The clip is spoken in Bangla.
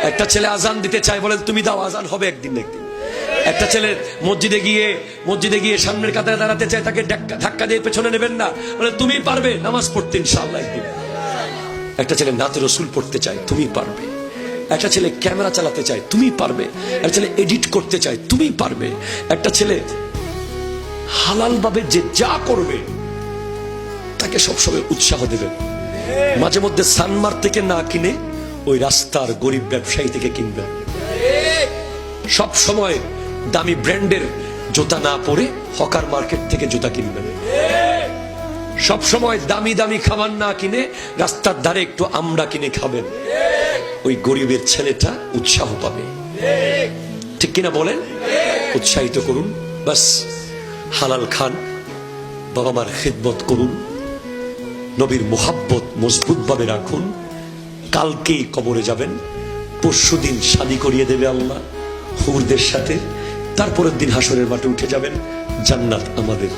একটা ছেলে আজান দিতে চায়, বলে তুমি দাও, আজান হবে একদিন না একদিন। একটা ছেলে মসজিদে গিয়ে সামনের কাতারে দাঁড়াতে চায়, তাকে ধাক্কা দিয়ে পেছনে নেবেন না, বলে তুমি পারবে নামাজ পড়তে ইনশাআল্লাহ একদিন। একটা ছেলে নাতে রসুল পড়তে চায়, তুমি পারবে। একটা ছেলে ক্যামেরা চালাতে চায়, তুমি পারবে। একটা ছেলে এডিট করতে চায়, তুমি পারবে। একটা ছেলে হালাল ভাবে যে যা করবে তাকে সবসময় উৎসাহ দেবেন। মাঝে মধ্যে সানমার থেকে না কিনে ওই রাস্তার গরিব ব্যবসায়ী থেকে কিনবেন। সব সময় দামি ব্র্যান্ডের জুতা না পরে হকার মার্কেট থেকে জুতা কিনবেন। সব সময় দামি দামি খাবার না কিনে রাস্তার ধারে একটু আমড়া কিনে খাবেন। ওই গরিবের ছেলেটা উৎসাহ পাবে, ঠিক কিনা বলেন? উৎসাহিত করুন। বাস হালাল খান, বাবা মার খিদমত করুন, নবীর মুহাব্বত মজবুত ভাবে রাখুন। কালকেই কবরে যাবেন, পরশুদিন শাদী করিয়ে দেবে আল্লাহ হুরদের সাথে, তারপরের দিন হাসরের মাঠে উঠে যাবেন। জান্নাত আমাদের।